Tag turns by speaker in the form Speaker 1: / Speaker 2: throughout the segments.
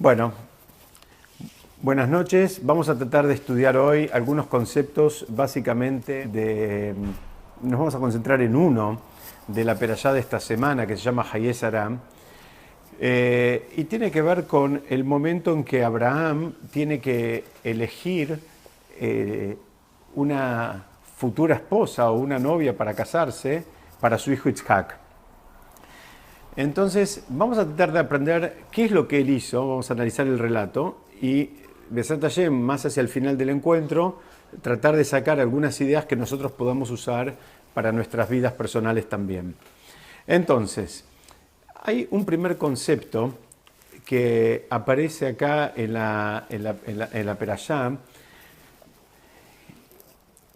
Speaker 1: Bueno, buenas noches. Vamos a tratar de estudiar hoy algunos conceptos básicamente nos vamos a concentrar en uno de la perashá de esta semana que se llama Hayez Aram. Y tiene que ver con el momento en que Abraham tiene que elegir una futura esposa o una novia para casarse para su hijo Yitzhak. Entonces, vamos a tratar de aprender qué es lo que él hizo, vamos a analizar el relato y, Besat Hashem, más hacia el final del encuentro, tratar de sacar algunas ideas que nosotros podamos usar para nuestras vidas personales también. Entonces, hay un primer concepto que aparece acá en la perashá,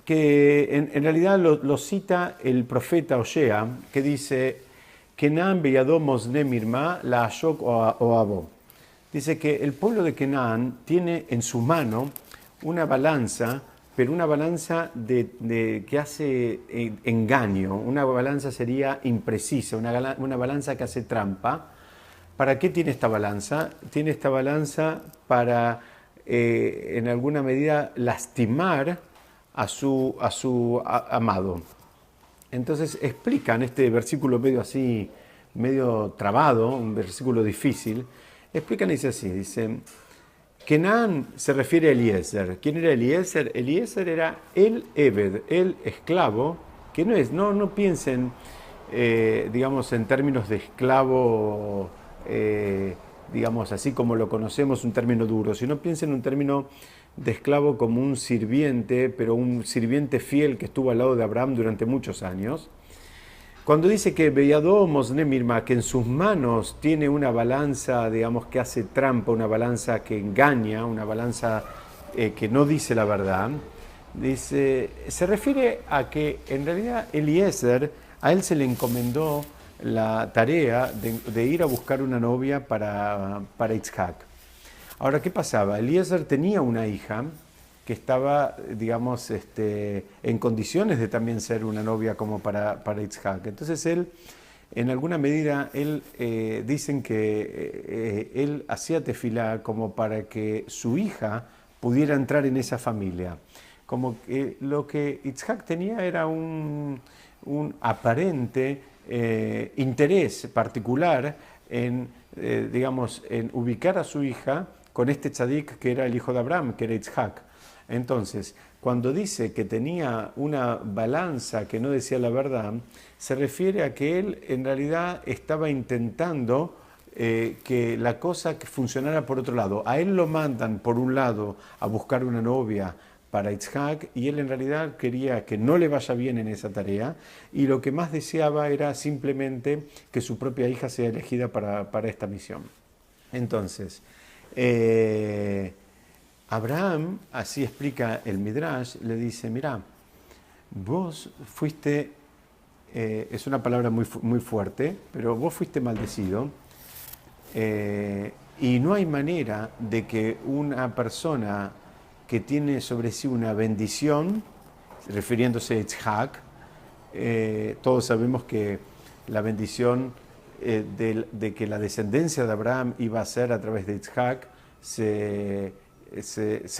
Speaker 1: que en realidad lo cita el profeta Osea, que dice: Kenan beyado mosne mirma la ashok o abo. Dice que el pueblo de Kenan tiene en su mano una balanza, pero una balanza que hace engaño. Una balanza sería imprecisa, una balanza que hace trampa. ¿Para qué tiene esta balanza? Tiene esta balanza para, en alguna medida, lastimar a su amado. Entonces explican este versículo medio trabado, un versículo difícil. Explican y dice así, dice: Kenan se refiere a Eliezer. ¿Quién era Eliezer? Eliezer era el Ebed, el esclavo, que no piensen, digamos, en términos de esclavo, digamos, así como lo conocemos, un término duro, sino piensen en un término de esclavo como un sirviente, pero un sirviente fiel que estuvo al lado de Abraham durante muchos años. Cuando dice que Beyadó Mosne Mirma, que en sus manos tiene una balanza, digamos, que hace trampa, una balanza que engaña, una balanza que no dice la verdad, se refiere a que en realidad Eliezer, a él se le encomendó la tarea de ir a buscar una novia para Yitzhak. Ahora, ¿qué pasaba? Eliezer tenía una hija que estaba, digamos, en condiciones de también ser una novia como para Yitzhak. Entonces él, en alguna medida, dicen que él hacía tefilá como para que su hija pudiera entrar en esa familia. Como que lo que Yitzhak tenía era un aparente interés particular en, digamos, en ubicar a su hija con este tzadik que era el hijo de Abraham, que era Yitzhak. Entonces, cuando dice que tenía una balanza que no decía la verdad, se refiere a que él en realidad estaba intentando que la cosa funcionara por otro lado. A él lo mandan por un lado a buscar una novia para Yitzhak y él en realidad quería que no le vaya bien en esa tarea y lo que más deseaba era simplemente que su propia hija sea elegida para esta misión. Entonces, Abraham, así explica el Midrash, le dice: mira, vos fuiste, es una palabra muy fuerte, pero vos fuiste maldecido y no hay manera de que una persona que tiene sobre sí una bendición, refiriéndose a Yitzhak, todos sabemos que la bendición de que la descendencia de Abraham iba a ser a través de Yitzhak se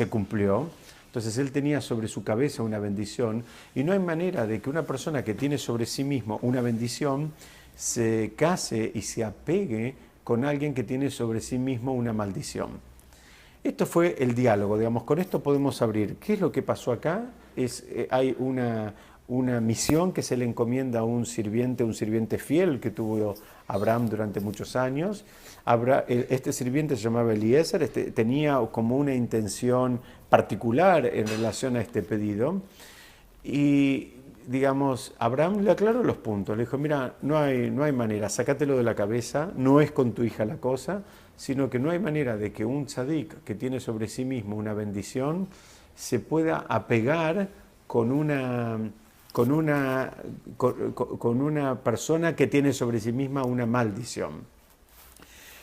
Speaker 1: cumplió. Entonces él tenía sobre su cabeza una bendición y no hay manera de que una persona que tiene sobre sí mismo una bendición se case y se apegue con alguien que tiene sobre sí mismo una maldición. Esto fue el diálogo, digamos, con esto podemos abrir. ¿Qué es lo que pasó acá? Hay una misión que se le encomienda a un sirviente fiel que tuvo Abraham durante muchos años. Este sirviente se llamaba Eliezer, tenía como una intención particular en relación a este pedido. Y, digamos, Abraham le aclaró los puntos. Le dijo: mira, no hay manera, sácatelo de la cabeza, no es con tu hija la cosa, sino que no hay manera de que un tzadik que tiene sobre sí mismo una bendición se pueda apegar con una persona que tiene sobre sí misma una maldición.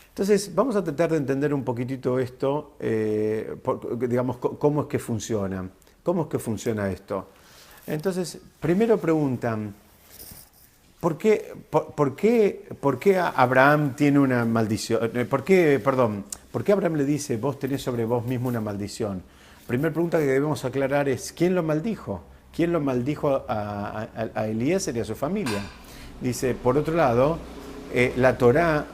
Speaker 1: Entonces, vamos a tratar de entender un poquitito esto, digamos, cómo es que funciona. ¿Cómo es que funciona esto? Entonces, primero preguntan: por qué Abraham tiene una maldición? ¿Por qué Abraham le dice, vos tenés sobre vos mismo una maldición? Primera pregunta que debemos aclarar es, ¿quién lo maldijo? ¿Quién lo maldijo a Eliezer y a su familia? Dice, por otro lado, la Torá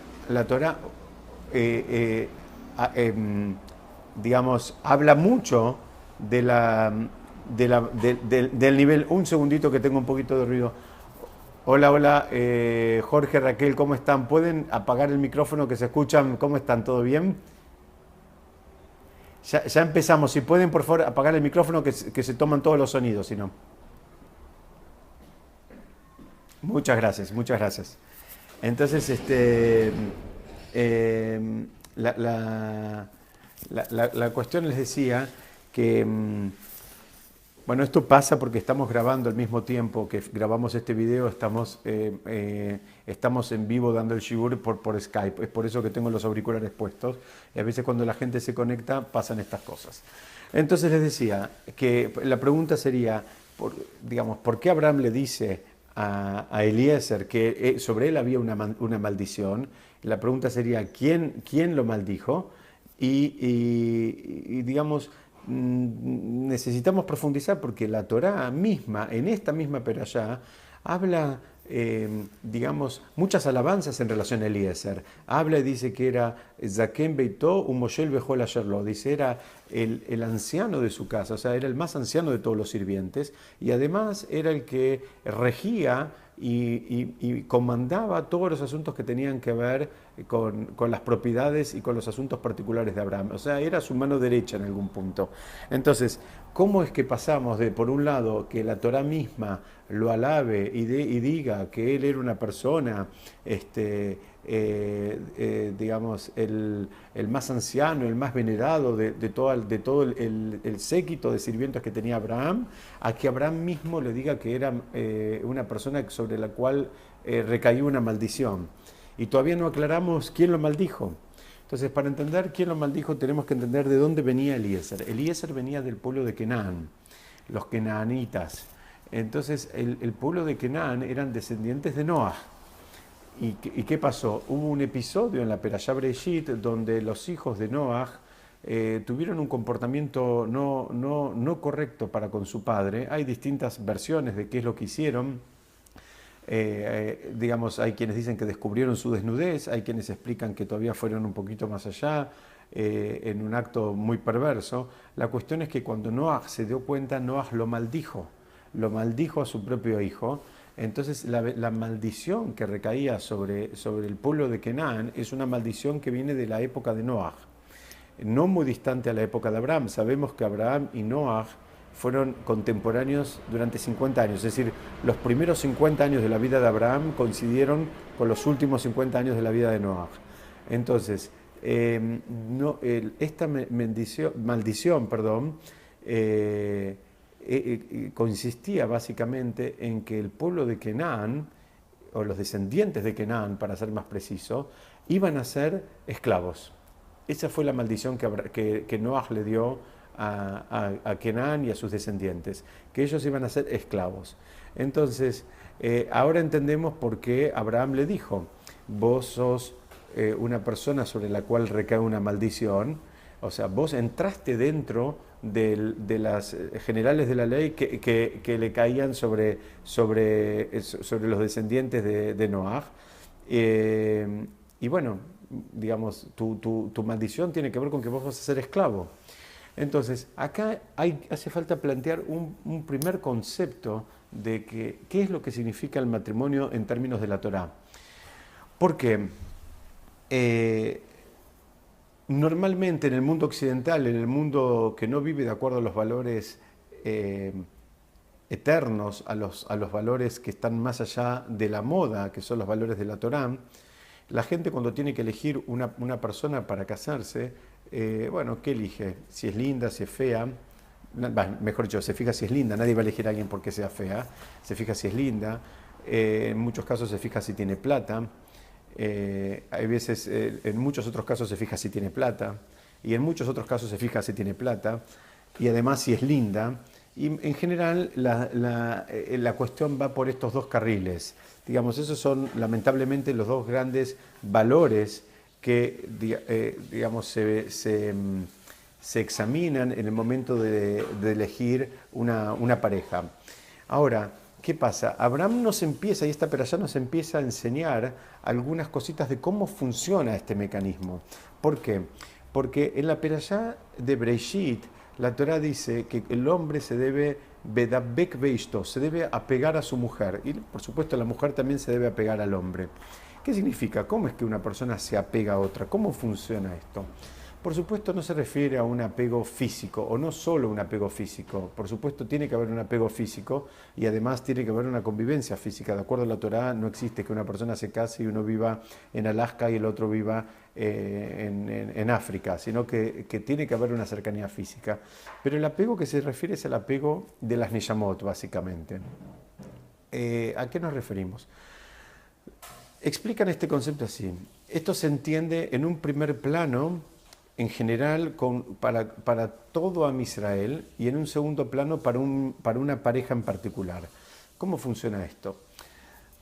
Speaker 1: digamos, habla mucho del nivel. Un segundito que tengo un poquito de ruido. Hola, hola, Jorge, Raquel, ¿cómo están? ¿Pueden apagar el micrófono que se escuchan? ¿Cómo están? ¿Todo bien? Ya empezamos. Si pueden, por favor, apagar el micrófono que se toman todos los sonidos, si no. Muchas gracias, muchas gracias. Entonces, la, la- la cuestión les decía que, bueno, esto pasa porque estamos grabando al mismo tiempo que grabamos este video, estamos en vivo dando el shiur por Skype. Es por eso que tengo los auriculares puestos y a veces cuando la gente se conecta pasan estas cosas. Entonces les decía que la pregunta sería, digamos, ¿por qué Abraham le dice a Eliezer que sobre él había una maldición? La pregunta sería, ¿quién lo maldijo? Digamos, necesitamos profundizar porque la Torá misma, en esta misma perashá, habla, digamos, muchas alabanzas en relación a Eliezer. Habla y dice que era Zaken Beitó Umoshel Bejol Asherlo. Dice, era el anciano de su casa, o sea, era el más anciano de todos los sirvientes y además era el que regía y comandaba todos los asuntos que tenían que ver con las propiedades y con los asuntos particulares de Abraham. O sea, era su mano derecha en algún punto. Entonces, ¿cómo es que pasamos de, por un lado, que la Torá misma lo alabe y diga que él era una persona, digamos, el más anciano, el más venerado de todo el séquito de sirvientes que tenía Abraham, a que Abraham mismo le diga que era una persona sobre la cual recayó una maldición? Y todavía no aclaramos quién lo maldijo. Entonces, para entender quién lo maldijo, tenemos que entender de dónde venía Eliezer. Eliezer venía del pueblo de Canaán, los canaanitas. Entonces, el pueblo de Canaán eran descendientes de Noah. ¿Y qué pasó? Hubo un episodio en la Perashá Bereshit donde los hijos de Noah tuvieron un comportamiento no correcto para con su padre. Hay distintas versiones de qué es lo que hicieron. Digamos, hay quienes dicen que descubrieron su desnudez, hay quienes explican que todavía fueron un poquito más allá, en un acto muy perverso. La cuestión es que cuando Noah se dio cuenta, Noah lo maldijo a su propio hijo. Entonces la maldición que recaía sobre el pueblo de Canaán es una maldición que viene de la época de Noah, no muy distante a la época de Abraham. Sabemos que Abraham y Noah fueron contemporáneos durante 50 años, es decir, los primeros 50 años de la vida de Abraham coincidieron con los últimos 50 años de la vida de Noah. Entonces, esta maldición, consistía básicamente en que el pueblo de Canaán, o los descendientes de Canaán, para ser más preciso, iban a ser esclavos. Esa fue la maldición que Noah le dio a Canaán y a sus descendientes, que ellos iban a ser esclavos. Entonces, ahora entendemos por qué Abraham le dijo, vos sos una persona sobre la cual recae una maldición, o sea, vos entraste dentro de las generales de la ley que le caían sobre los descendientes de Noah. Y bueno, digamos, tu maldición tiene que ver con que vos vas a ser esclavo. Entonces, acá hace falta plantear un primer concepto de qué es lo que significa el matrimonio en términos de la Torá. Porque normalmente en el mundo occidental, en el mundo que no vive de acuerdo a los valores eternos, a los valores que están más allá de la moda, que son los valores de la Torá, la gente cuando tiene que elegir una persona para casarse, bueno, ¿qué elige? Si es linda, si es fea. Mejor dicho, se fija si es linda, nadie va a elegir a alguien porque sea fea, se fija si es linda, en muchos casos se fija si tiene plata, hay veces, en muchos otros casos se fija si tiene plata, y en muchos otros casos se fija si tiene plata, y además si es linda, Y en general la cuestión va por estos dos carriles. Digamos, esos son lamentablemente los dos grandes valores que digamos, se examinan en el momento de elegir una pareja. Ahora, ¿qué pasa? Abraham nos empieza, y esta perashá nos empieza a enseñar algunas cositas de cómo funciona este mecanismo. ¿Por qué? Porque en la perashá de Breishit, la Torá dice que el hombre se debe bedabek beisto, se debe apegar a su mujer. Y por supuesto la mujer también se debe apegar al hombre. ¿Qué significa? ¿Cómo es que una persona se apega a otra? ¿Cómo funciona esto? Por supuesto no se refiere a un apego físico, o no solo un apego físico. Por supuesto tiene que haber un apego físico y además tiene que haber una convivencia física. De acuerdo a la Torá, no existe que una persona se case y uno viva en Alaska y el otro viva en África, sino que tiene que haber una cercanía física. Pero el apego que se refiere es el apego de las Neyamot, básicamente. ¿A qué nos referimos? Explican este concepto así. Esto se entiende en un primer plano, en general, para todo Am Israel, y en un segundo plano para una pareja en particular. ¿Cómo funciona esto?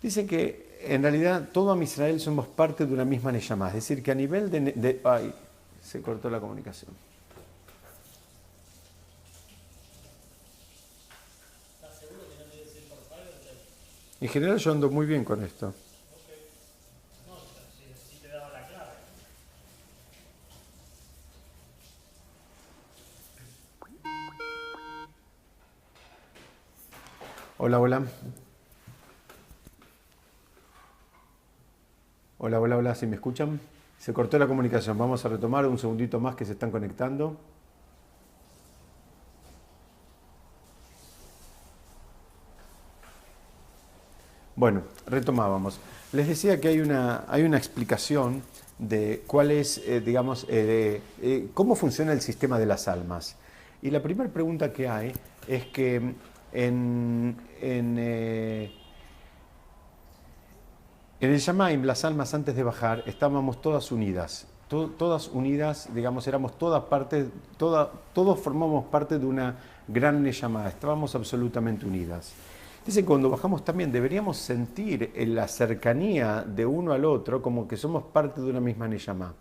Speaker 1: Dicen que en realidad todo Am Israel somos parte de una misma Neyamá, es decir, que a nivel ay, se cortó la comunicación. En general yo ando muy bien con esto. Hola, hola. Hola, hola, hola, ¿sí me escuchan? Se cortó la comunicación, vamos a retomar un segundito más que se están conectando. Bueno, retomábamos. Les decía que hay una explicación de cuál es, digamos, cómo funciona el sistema de las almas. Y la primera pregunta que hay es que en el Shamaim, las almas antes de bajar, estábamos todas unidas. Todas unidas, digamos, éramos todos formamos parte de una gran Neshama, estábamos absolutamente unidas. Dicen que cuando bajamos también deberíamos sentir la cercanía de uno al otro como que somos parte de una misma Neshama.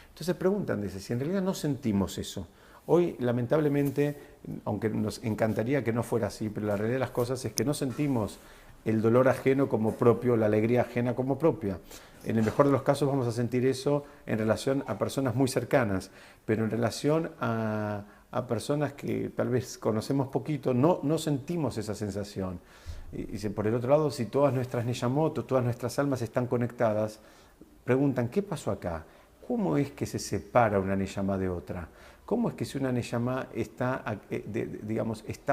Speaker 1: Entonces preguntan, dice, si en realidad no sentimos eso. Hoy, lamentablemente, aunque nos encantaría que no fuera así, pero la realidad de las cosas es que no sentimos el dolor ajeno como propio, la alegría ajena como propia. En el mejor de los casos vamos a sentir eso en relación a personas muy cercanas, pero en relación a personas que tal vez conocemos poquito, no sentimos esa sensación. Y por el otro lado, si todas nuestras neyamot, todas nuestras almas están conectadas, preguntan, ¿qué pasó acá? ¿Cómo es que se separa una neyamá de otra? ¿Cómo es que si una neyamá está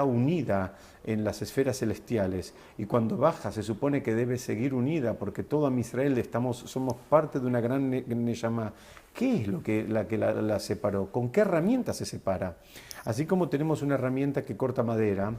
Speaker 1: unida en las esferas celestiales y cuando baja se supone que debe seguir unida porque todo Am Israel somos parte de una gran neyamá? ¿Qué es lo que la separó? ¿Con qué herramienta se separa? Así como tenemos una herramienta que corta madera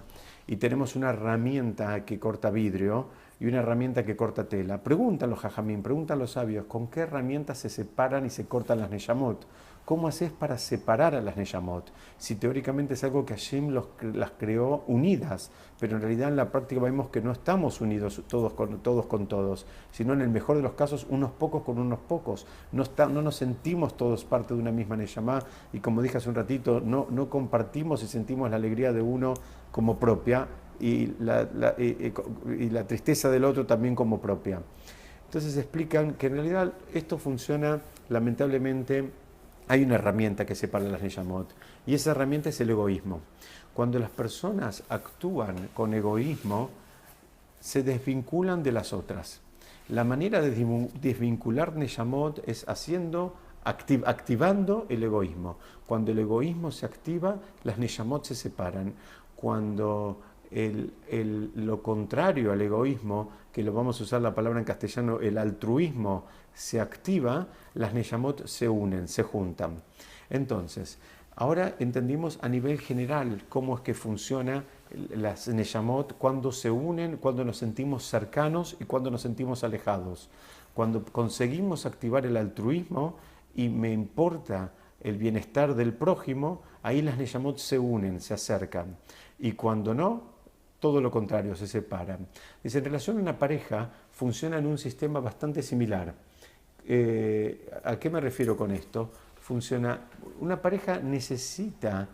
Speaker 1: y tenemos una herramienta que corta vidrio y una herramienta que corta tela, preguntan los jajamín, preguntan los sabios, ¿con qué herramientas se separan y se cortan las neyamot? ¿Cómo haces para separar a las neyamot? Si teóricamente es algo que Hashem las creó unidas, pero en realidad en la práctica vemos que no estamos unidos todos con todos, sino en el mejor de los casos unos pocos con unos pocos. No nos sentimos todos parte de una misma neyamá y como dije hace un ratito, no compartimos y sentimos la alegría de uno como propia y la tristeza del otro también como propia. Entonces explican que en realidad esto funciona, lamentablemente, hay una herramienta que separa las neyamot y esa herramienta es el egoísmo. Cuando las personas actúan con egoísmo, se desvinculan de las otras. La manera de desvincular neyamot es activando el egoísmo. Cuando el egoísmo se activa, las neyamot se separan. Cuando lo contrario al egoísmo, que lo vamos a usar la palabra en castellano, el altruismo, se activa, las neyamot se unen, se juntan. Entonces, ahora entendimos a nivel general cómo es que funciona las neyamot cuando se unen, cuando nos sentimos cercanos y cuando nos sentimos alejados. Cuando conseguimos activar el altruismo y me importa el bienestar del prójimo, ahí las Neyamot se unen, se acercan. Y cuando no, todo lo contrario, se separan. Dice, en relación a una pareja, funciona en un sistema bastante similar. ¿A qué me refiero con esto? Una pareja necesita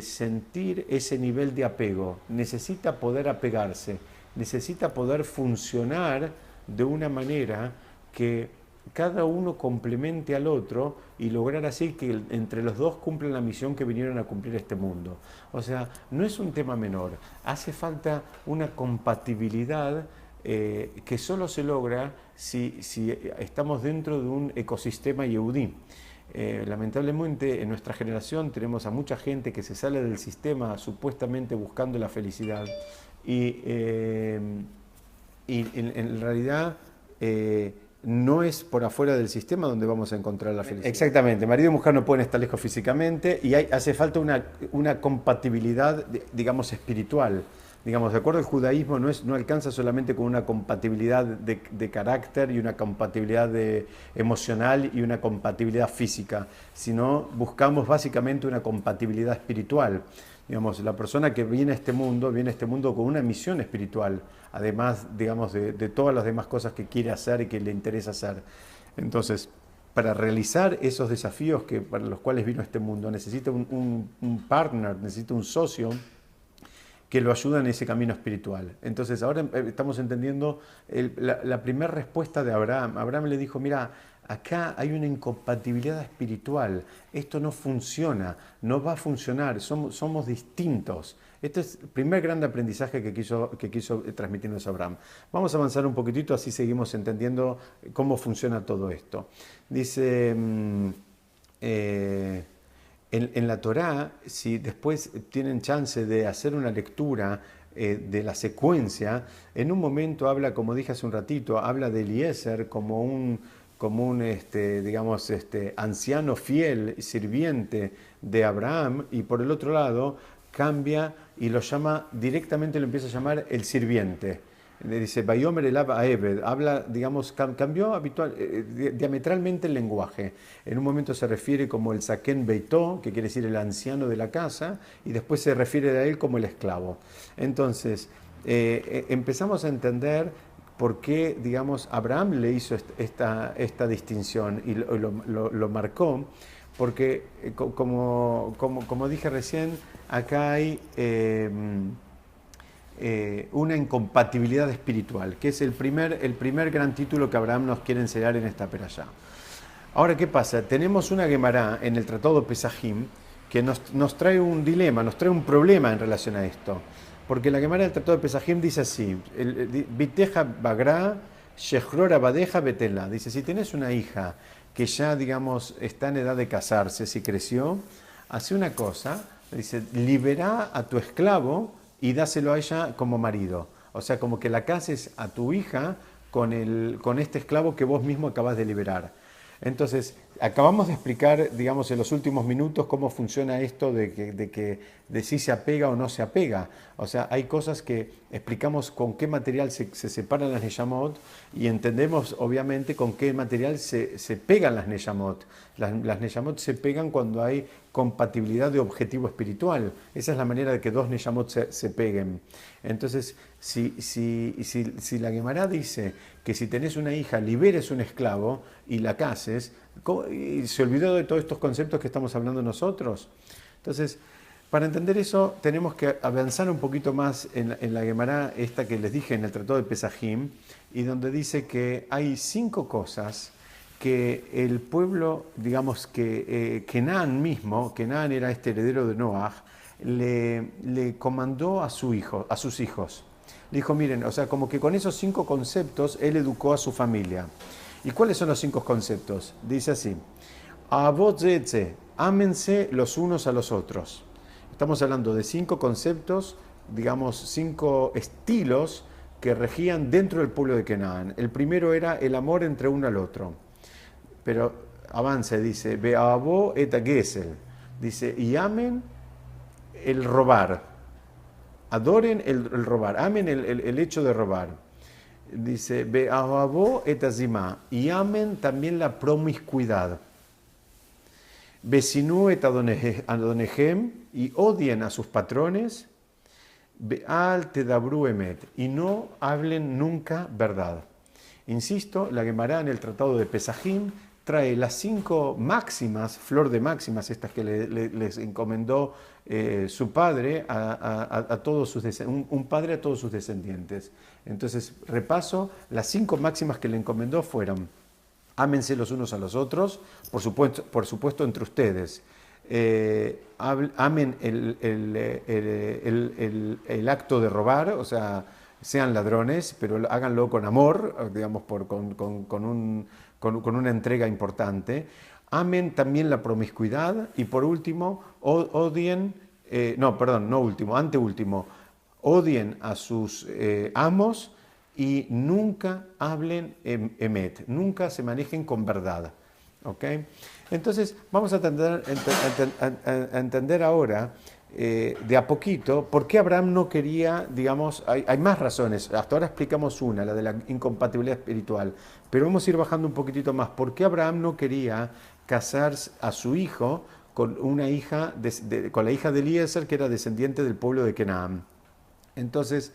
Speaker 1: sentir ese nivel de apego, necesita poder apegarse, necesita poder funcionar de una manera que cada uno complemente al otro y lograr así que entre los dos cumplan la misión que vinieron a cumplir este mundo. O sea, no es un tema menor, hace falta una compatibilidad que solo se logra si estamos dentro de un ecosistema yehudí. Lamentablemente en nuestra generación tenemos a mucha gente que se sale del sistema supuestamente buscando la felicidad y en realidad no es por afuera del sistema donde vamos a encontrar la felicidad. Exactamente, marido y mujer no pueden estar lejos físicamente y hace falta una compatibilidad, digamos, espiritual. Digamos, de acuerdo al judaísmo, no alcanza solamente con una compatibilidad de carácter y una compatibilidad emocional y una compatibilidad física, sino buscamos básicamente una compatibilidad espiritual. Digamos, la persona que viene a este mundo con una misión espiritual, además, digamos, de todas las demás cosas que quiere hacer y que le interesa hacer. Entonces, para realizar esos desafíos para los cuales vino a este mundo, necesita un partner, necesita un socio que lo ayuda en ese camino espiritual. Entonces, ahora estamos entendiendo la primera respuesta de Abraham. Abraham le dijo, mira, acá hay una incompatibilidad espiritual, esto no funciona, no va a funcionar, somos distintos. Este es el primer gran aprendizaje que quiso transmitirnos Abraham. Vamos a avanzar un poquitito, así seguimos entendiendo cómo funciona todo esto. Dice... En la Torá, si después tienen chance de hacer una lectura de la secuencia, en un momento habla, como dije hace un ratito, habla de Eliezer como un digamos, anciano fiel, sirviente de Abraham, y por el otro lado cambia y lo directamente lo empieza a llamar el sirviente. Le dice, Bayomer Elav Aebed, habla, digamos, cambió diametralmente el lenguaje. En un momento se refiere como el Saken Beitó, que quiere decir el anciano de la casa, y después se refiere a él como el esclavo. Entonces, empezamos a entender por qué, digamos, Abraham le hizo esta distinción y lo marcó, porque, como dije recién, acá hay... una incompatibilidad espiritual, que es el primer gran título que Abraham nos quiere enseñar en esta perashá. Ahora, ¿qué pasa? Tenemos una Gemara en el Tratado Pesajim que nos trae un dilema, nos trae un problema en relación a esto. Porque la Gemara del Tratado de Pesajim dice así, Viteja Bagra, Shechrora Badeja Betela. Dice, si tenés una hija que ya, digamos, está en edad de casarse, si creció, hace una cosa, dice, libera a tu esclavo y dáselo a ella como marido. O sea, como que la cases a tu hija con este esclavo que vos mismo acabas de liberar. Entonces, acabamos de explicar, digamos, en los últimos minutos cómo funciona esto de si se apega o no se apega. O sea, hay cosas que explicamos con qué material se separan las Neyamot y entendemos, obviamente, con qué material se pegan las Neyamot. Las Neyamot se pegan cuando hay compatibilidad de objetivo espiritual. Esa es la manera de que dos Neyamot se peguen. Entonces, si la Gemara dice que si tenés una hija, liberes un esclavo y la cases, y se olvidó de todos estos conceptos que estamos hablando nosotros. Entonces, para entender eso, tenemos que avanzar un poquito más en la Gemara esta que les dije en el Tratado de Pesajim, y donde dice que hay 5 cosas que el pueblo, digamos que Kenan mismo, Kenan era este heredero de Noaj, le comandó a sus hijos. Le dijo, miren, o sea, como que con esos 5 conceptos él educó a su familia. ¿Y cuáles son los 5 conceptos? Dice así, Avot Zetze, ámense los unos a los otros. Estamos hablando de 5 conceptos, digamos, 5 estilos que regían dentro del pueblo de Canaán. El primero era el amor entre uno al otro. Pero avanza, dice, Be'avo et Gesel. Dice, y amen el robar. Adoren el robar, amen el hecho de robar. Dice, Be'avo et azimá. Y amen también la promiscuidad. Vesinú et adonejem, y odien a sus patrones, Be'al tedabru emet, y no hablen nunca verdad. Insisto, la Gemara en el Tratado de Pesajim trae las 5 máximas, flor de máximas, estas que les encomendó su padre a todos sus un padre a todos sus descendientes. Entonces, repaso, las 5 máximas que le encomendó fueron: ámense los unos a los otros, por supuesto entre ustedes. Amen el acto de robar, o sea, sean ladrones, pero háganlo con amor, digamos, con una entrega importante. Amen también la promiscuidad y por último, odien, no último, anteúltimo, odien a sus amos y nunca hablen emet, nunca se manejen con verdad. ¿Ok? Entonces, vamos a entender ahora de a poquito por qué Abraham no quería, digamos, hay más razones. Hasta ahora explicamos una, la de la incompatibilidad espiritual, pero vamos a ir bajando un poquitito más. ¿Por qué Abraham no quería casar a su hijo con una hija con la hija de Eliezer, que era descendiente del pueblo de Canaán? Entonces,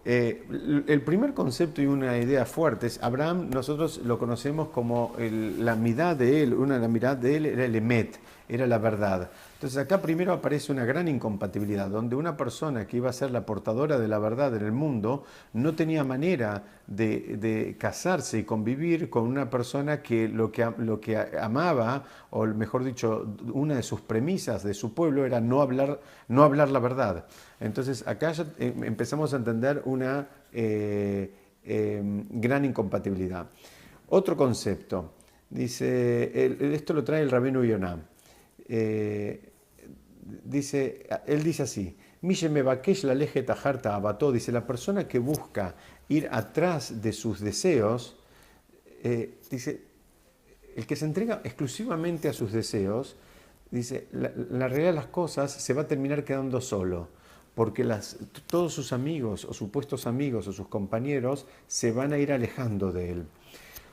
Speaker 1: el primer concepto y una idea fuerte es Abraham. Nosotros lo conocemos como la mirada de él, la mirada de él era el emet, era la verdad. Entonces acá primero aparece una gran incompatibilidad, donde una persona que iba a ser la portadora de la verdad en el mundo no tenía manera de casarse y convivir con una persona que lo que amaba, o mejor dicho, una de sus premisas de su pueblo era no hablar la verdad. Entonces acá ya empezamos a entender una gran incompatibilidad. Otro concepto, dice, esto lo trae el Rabenu Yonah. Él dice así: dice, la persona que busca ir atrás de sus deseos, dice, el que se entrega exclusivamente a sus deseos, dice, la realidad de las cosas se va a terminar quedando solo, porque todos sus amigos o supuestos amigos o sus compañeros se van a ir alejando de él.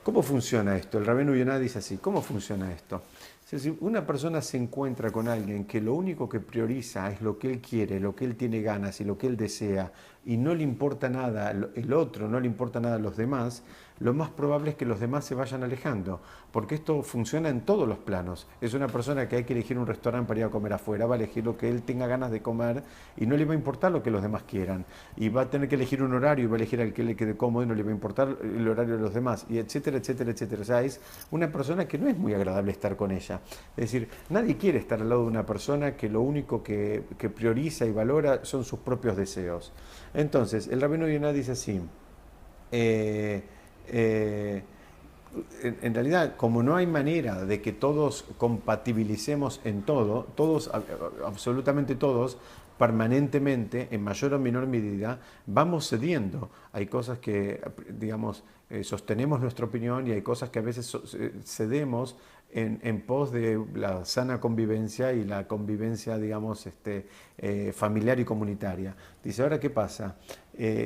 Speaker 1: ¿Cómo funciona esto? El Rabenu Yonah dice así: ¿cómo funciona esto? Si una persona se encuentra con alguien que lo único que prioriza es lo que él quiere, lo que él tiene ganas y lo que él desea, y no le importa nada el otro, no le importa nada los demás, lo más probable es que los demás se vayan alejando, porque esto funciona en todos los planos. Es una persona que hay que elegir un restaurante para ir a comer afuera, va a elegir lo que él tenga ganas de comer y no le va a importar lo que los demás quieran, y va a tener que elegir un horario y va a elegir al que le quede cómodo y no le va a importar el horario de los demás, y etcétera, etcétera, etcétera. O sea, es una persona que no es muy agradable estar con ella. Es decir, nadie quiere estar al lado de una persona que lo único que prioriza y valora son sus propios deseos. Entonces, el Rabenu Yonah dice así: en realidad, como no hay manera de que todos compatibilicemos en todo, absolutamente todos, permanentemente, en mayor o menor medida, vamos cediendo. Hay cosas que, digamos, sostenemos nuestra opinión, y hay cosas que a veces cedemos en pos de la sana convivencia y la convivencia, digamos, familiar y comunitaria. Dice, ahora, ¿qué pasa?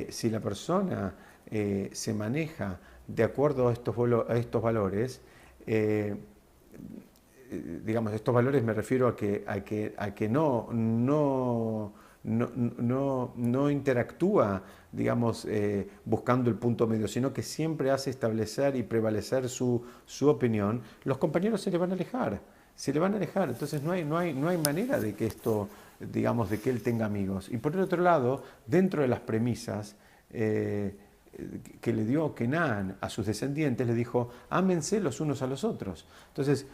Speaker 1: Si la persona se maneja de acuerdo a estos valores, digamos, estos valores me refiero a que no interactúa, digamos, buscando el punto medio, sino que siempre hace establecer y prevalecer su opinión, los compañeros se le van a alejar. Entonces no hay manera de que esto, digamos, de que él tenga amigos. Y por el otro lado, dentro de las premisas que le dio Kenan a sus descendientes, le dijo, ámense los unos a los otros. Entonces,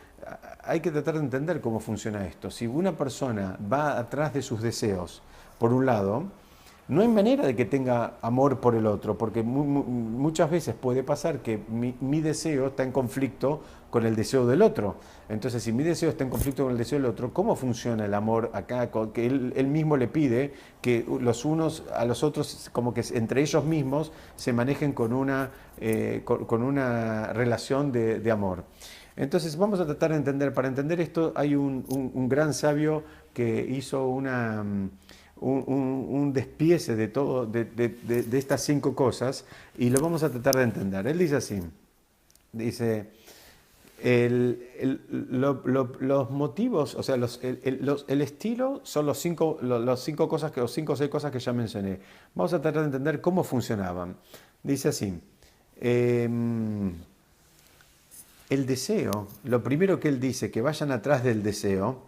Speaker 1: hay que tratar de entender cómo funciona esto. Si una persona va atrás de sus deseos, por un lado, no hay manera de que tenga amor por el otro, porque muchas veces puede pasar que mi deseo está en conflicto con el deseo del otro. Entonces, si mi deseo está en conflicto con el deseo del otro, ¿cómo funciona el amor acá? Que él mismo le pide que los unos a los otros, como que entre ellos mismos, se manejen con una relación de amor. Entonces, vamos a tratar de entender. Para entender esto, hay un gran sabio que hizo un despiece de todo, de estas 5 cosas, y lo vamos a tratar de entender. Él dice así, dice, Los motivos, o sea, el estilo son los cinco cosas que, o cinco o seis cosas que ya mencioné. Vamos a tratar de entender cómo funcionaban. Dice así, el deseo, lo primero que él dice, que vayan atrás del deseo,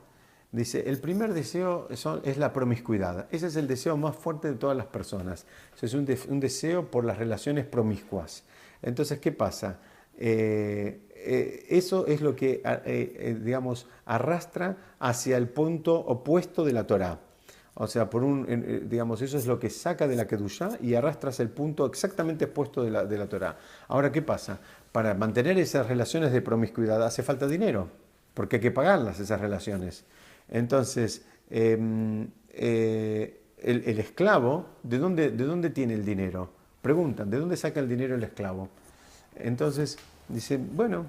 Speaker 1: dice, el primer deseo es la promiscuidad. Ese es el deseo más fuerte de todas las personas. Es un deseo por las relaciones promiscuas. Entonces, ¿qué pasa? Eso es lo que, digamos, arrastra hacia el punto opuesto de la Torá. O sea, digamos, eso es lo que saca de la Kedushá y arrastra hacia el punto exactamente opuesto de la Torá. Ahora, ¿qué pasa? Para mantener esas relaciones de promiscuidad hace falta dinero, porque hay que pagarlas esas relaciones. Entonces, el esclavo, ¿de dónde tiene el dinero? Preguntan, ¿de dónde saca el dinero el esclavo? Entonces, dice, bueno,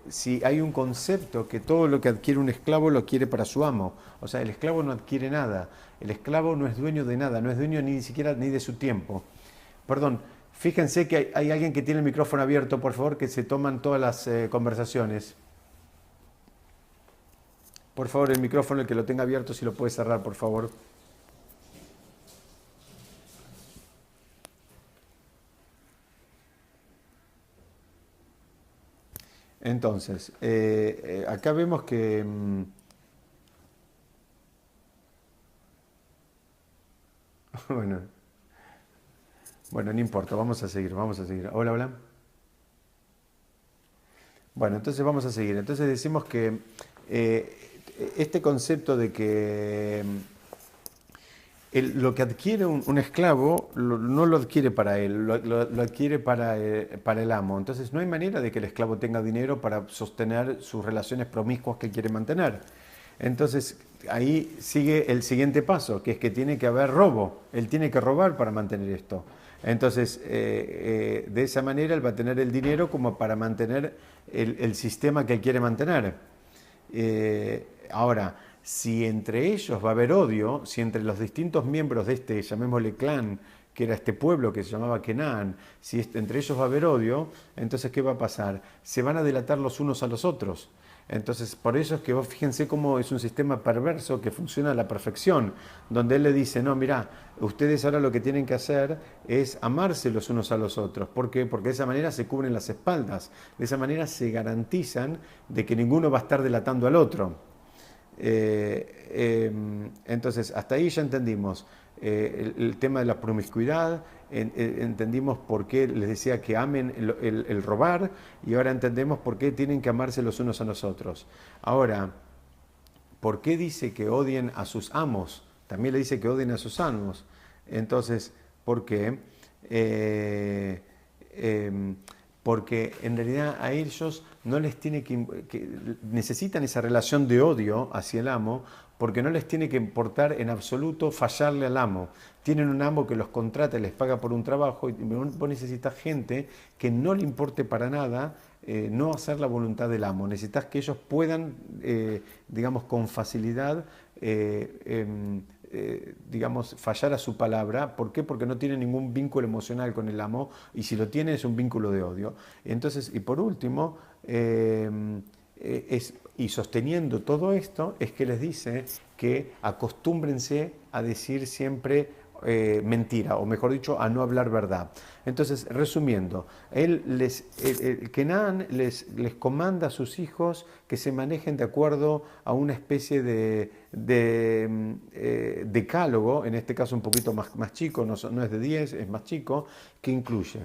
Speaker 1: si hay un concepto que todo lo que adquiere un esclavo lo adquiere para su amo. O sea, el esclavo no adquiere nada. El esclavo no es dueño de nada, no es dueño ni siquiera ni de su tiempo. Perdón, fíjense que hay alguien que tiene el micrófono abierto, por favor, que se toman todas las conversaciones. Por favor, el micrófono, el que lo tenga abierto, si lo puede cerrar, por favor. Entonces, acá vemos que... bueno, bueno, no importa, vamos a seguir, vamos a seguir. Hola, hola. Bueno, entonces vamos a seguir. Entonces decimos que este concepto de que lo que adquiere un esclavo no lo adquiere para él, lo adquiere para el amo. Entonces no hay manera de que el esclavo tenga dinero para sostener sus relaciones promiscuas que quiere mantener. Entonces ahí sigue el siguiente paso, que es que tiene que haber robo. Él tiene que robar para mantener esto. Entonces, de esa manera él va a tener el dinero como para mantener el sistema que él quiere mantener. Ahora, si entre ellos va a haber odio, si entre los distintos miembros de este, llamémosle clan, que era este pueblo que se llamaba Kenan, si entre ellos va a haber odio, entonces ¿qué va a pasar? Se van a delatar los unos a los otros. Entonces, por eso es que vos fíjense cómo es un sistema perverso que funciona a la perfección, donde él le dice, no, mirá, ustedes ahora lo que tienen que hacer es amarse los unos a los otros. ¿Por qué? Porque de esa manera se cubren las espaldas, de esa manera se garantizan de que ninguno va a estar delatando al otro. Entonces, hasta ahí ya entendimos el tema de la promiscuidad, entendimos por qué les decía que amen el robar y ahora entendemos por qué tienen que amarse los unos a los otros. Ahora, ¿por qué dice que odien a sus amos? También le dice que odien a sus amos. Entonces, ¿por qué? Porque en realidad a ellos no les tiene que necesitan esa relación de odio hacia el amo, porque no les tiene que importar en absoluto fallarle al amo. Tienen un amo que los contrata y les paga por un trabajo, y vos necesitas gente que no le importe para nada no hacer la voluntad del amo. Necesitas que ellos puedan, digamos, con facilidad digamos, fallar a su palabra. ¿Por qué? Porque no tiene ningún vínculo emocional con el amo, y si lo tiene es un vínculo de odio. Entonces, y por último, y sosteniendo todo esto, es que les dice que acostúmbrense a decir siempre mentira, o mejor dicho, a no hablar verdad. Entonces, resumiendo, Kenan les comanda a sus hijos que se manejen de acuerdo a una especie de decálogo, en este caso un poquito más chico, no es de 10, es más chico, que incluye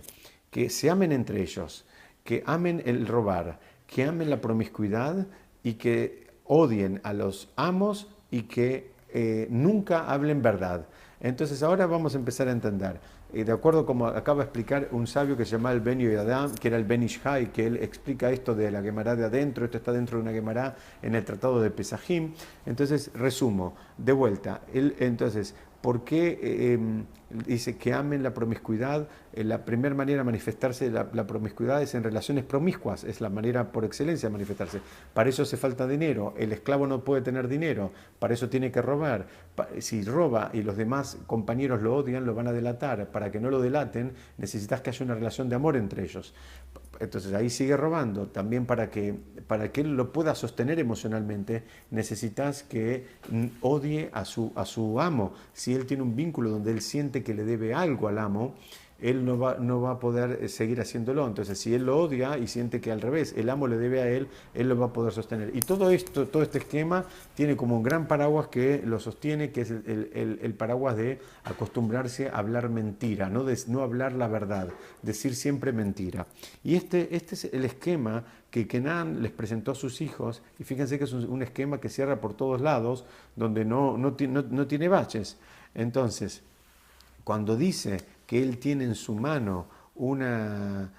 Speaker 1: que se amen entre ellos, que amen el robar, que amen la promiscuidad y que odien a los amos y que nunca hablen verdad. Entonces ahora vamos a empezar a entender, de acuerdo como acaba de explicar un sabio que se llama el Ben Yoyadam, que era el Ben Ishai, que él explica esto de la Gemara de adentro, esto está dentro de una Gemara en el Tratado de Pesajim. Entonces, resumo, de vuelta, entonces, ¿por qué dice que amen la promiscuidad. La primera manera de manifestarse la promiscuidad es en relaciones promiscuas, es la manera por excelencia de manifestarse. Para eso hace falta dinero, el esclavo no puede tener dinero, para eso tiene que robar. Si roba y los demás compañeros lo odian, lo van a delatar. Para que no lo delaten, necesitas que haya una relación de amor entre ellos. Entonces ahí sigue robando. También para que él lo pueda sostener emocionalmente, necesitas que odie a su amo. Si él tiene un vínculo donde él siente que le debe algo al amo, él no va a poder seguir haciéndolo. Entonces, si él lo odia y siente que al revés, el amo le debe a él lo va a poder sostener. Y todo este esquema tiene como un gran paraguas que lo sostiene, que es el paraguas de acostumbrarse a hablar mentira, no hablar la verdad, decir siempre mentira. Y este es el esquema que Kenan les presentó a sus hijos, y fíjense que es un esquema que cierra por todos lados, donde no tiene baches. Entonces, cuando dice que él tiene en su mano una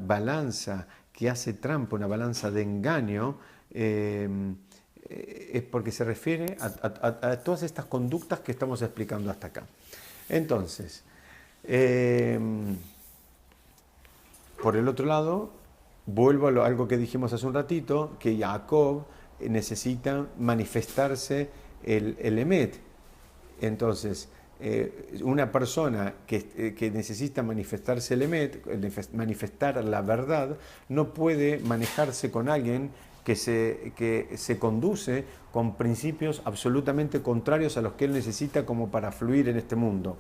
Speaker 1: balanza que hace trampa, una balanza de engaño, es porque se refiere a todas estas conductas que estamos explicando hasta acá. Entonces, por el otro lado, vuelvo a algo que dijimos hace un ratito, que Jacob necesita manifestarse el Emet. Entonces, una persona que necesita manifestarse el Emet, manifestar la verdad, no puede manejarse con alguien que se conduce con principios absolutamente contrarios a los que él necesita como para fluir en este mundo.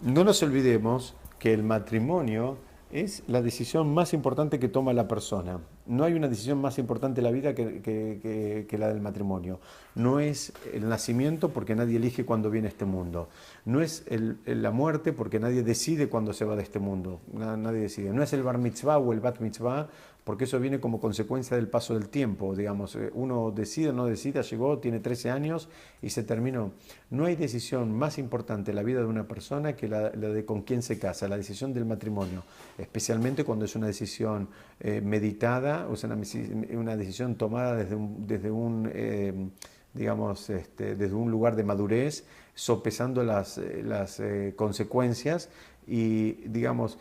Speaker 1: No nos olvidemos que el matrimonio es la decisión más importante que toma la persona. No hay una decisión más importante en la vida que la del matrimonio. No es el nacimiento porque nadie elige cuándo viene a este mundo. No es la muerte porque nadie decide cuándo se va de este mundo. Nadie decide. No es el bar mitzvah o el bat mitzvah porque eso viene como consecuencia del paso del tiempo. Digamos, uno decide o no decide, llegó, tiene 13 años y se terminó. No hay decisión más importante en la vida de una persona que la de con quién se casa, la decisión del matrimonio, especialmente cuando es una decisión meditada, o sea, una decisión tomada desde un lugar de madurez, sopesando las consecuencias y, digamos,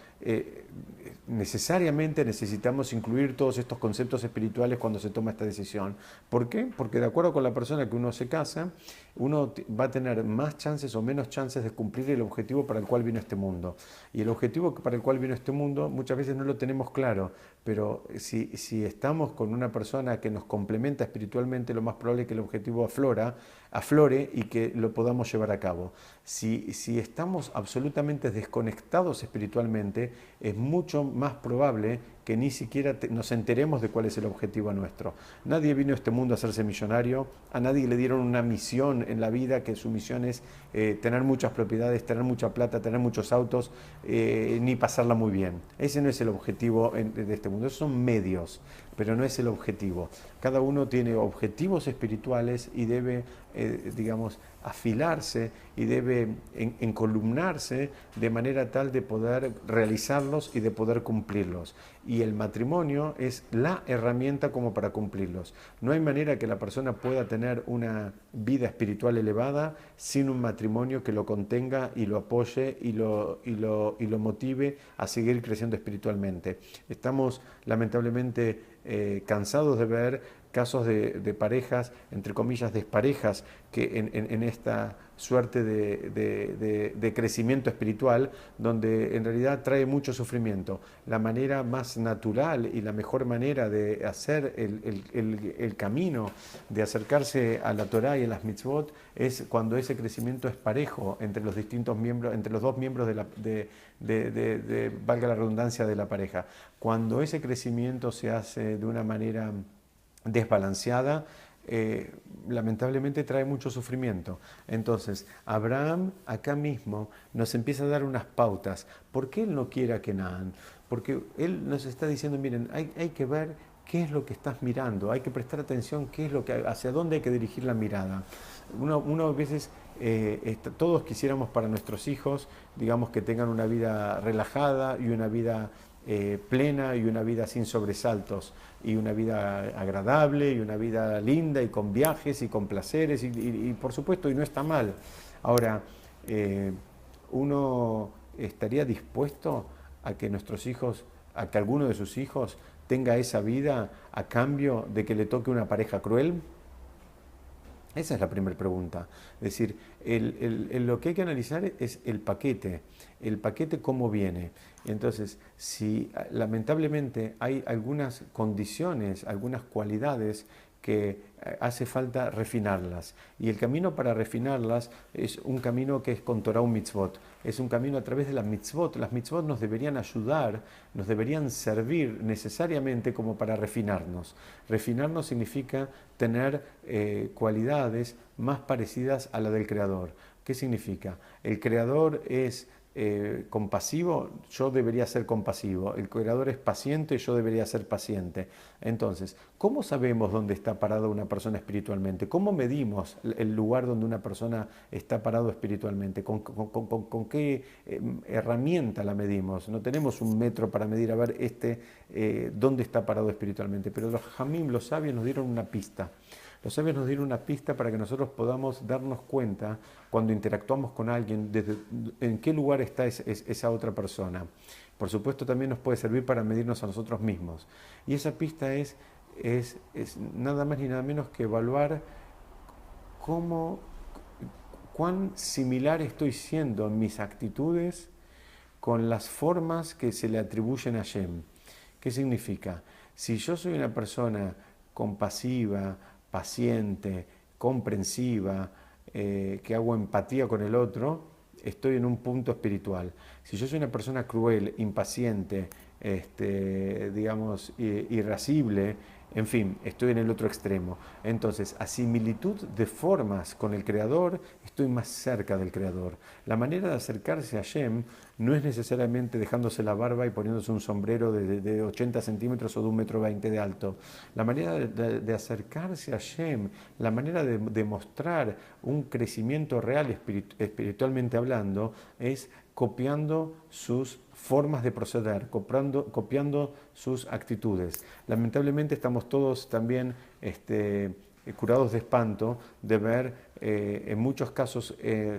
Speaker 1: necesariamente necesitamos incluir todos estos conceptos espirituales cuando se toma esta decisión. ¿Por qué? Porque de acuerdo con la persona que uno se casa, uno va a tener más chances o menos chances de cumplir el objetivo para el cual vino a este mundo. Y el objetivo para el cual vino a este mundo muchas veces no lo tenemos claro, pero si estamos con una persona que nos complementa espiritualmente, lo más probable es que el objetivo aflore y que lo podamos llevar a cabo. Si estamos absolutamente desconectados espiritualmente, es mucho más probable que ni siquiera nos enteremos de cuál es el objetivo nuestro. Nadie vino a este mundo a hacerse millonario, a nadie le dieron una misión en la vida, que su misión es tener muchas propiedades, tener mucha plata, tener muchos autos, ni pasarla muy bien. Ese no es el objetivo de este mundo, esos son medios, pero no es el objetivo. Cada uno tiene objetivos espirituales y debe, afilarse y debe encolumnarse de manera tal de poder realizarlos y de poder cumplirlos. Y el matrimonio es la herramienta como para cumplirlos. No hay manera que la persona pueda tener una vida espiritual elevada sin un matrimonio que lo contenga y lo apoye y lo motive a seguir creciendo espiritualmente. Estamos lamentablemente cansados de ver casos de parejas, entre comillas, desparejas, que en esta suerte de crecimiento espiritual, donde en realidad trae mucho sufrimiento. La manera más natural y la mejor manera de hacer el camino, de acercarse a la Torá y a las mitzvot, es cuando ese crecimiento es parejo entre los distintos miembros, entre los dos miembros valga la redundancia, de la pareja. Cuando ese crecimiento se hace de una manera desbalanceada, lamentablemente trae mucho sufrimiento. Entonces, Abraham acá mismo nos empieza a dar unas pautas. ¿Por qué él no quiere a Kenan? Porque él nos está diciendo, miren, hay que ver qué es lo que estás mirando, hay que prestar atención hacia dónde hay que dirigir la mirada. Uno a veces, todos quisiéramos para nuestros hijos, digamos, que tengan una vida relajada y una vida plena y una vida sin sobresaltos y una vida agradable y una vida linda y con viajes y con placeres y por supuesto, y no está mal. Ahora, uno estaría dispuesto a que nuestros hijos, a que alguno de sus hijos tenga esa vida a cambio de que le toque una pareja cruel? Esa es la primera pregunta. Es decir, lo que hay que analizar es el paquete cómo viene. Entonces, si lamentablemente hay algunas condiciones, algunas cualidades que hace falta refinarlas. Y el camino para refinarlas es un camino que es con Torah y Mitzvot. Es un camino a través de las mitzvot. Las mitzvot nos deberían ayudar, nos deberían servir necesariamente como para refinarnos. Refinarnos significa tener cualidades más parecidas a la del Creador. ¿Qué significa? El Creador es compasivo, yo debería ser compasivo. El Creador es paciente, yo debería ser paciente. Entonces, ¿cómo sabemos dónde está parada una persona espiritualmente? ¿Cómo medimos el lugar donde una persona está parado espiritualmente? ¿Con qué herramienta la medimos? No tenemos un metro para medir a ver dónde está parado espiritualmente, pero los Jamim, los sabios, nos dieron una pista. Los sabios nos dieron una pista para que nosotros podamos darnos cuenta cuando interactuamos con alguien, en qué lugar está esa otra persona. Por supuesto, también nos puede servir para medirnos a nosotros mismos. Y esa pista es nada más ni nada menos que evaluar cuán similar estoy siendo en mis actitudes con las formas que se le atribuyen a Hashem. ¿Qué significa? Si yo soy una persona compasiva, paciente, comprensiva, que hago empatía con el otro, estoy en un punto espiritual. Si yo soy una persona cruel, impaciente, digamos, irascible, en fin, estoy en el otro extremo. Entonces, a similitud de formas con el Creador, estoy más cerca del Creador. La manera de acercarse a Hashem no es necesariamente dejándose la barba y poniéndose un sombrero de 80 centímetros o de 1,20 m de alto. La manera de acercarse a Hashem, la manera de demostrar un crecimiento real espiritualmente hablando, es copiando sus formas de proceder, copiando sus actitudes. Lamentablemente estamos todos también curados de espanto de ver en muchos casos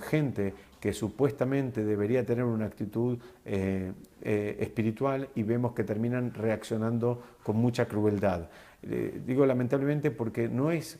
Speaker 1: gente que supuestamente debería tener una actitud espiritual y vemos que terminan reaccionando con mucha crueldad. Digo lamentablemente porque no es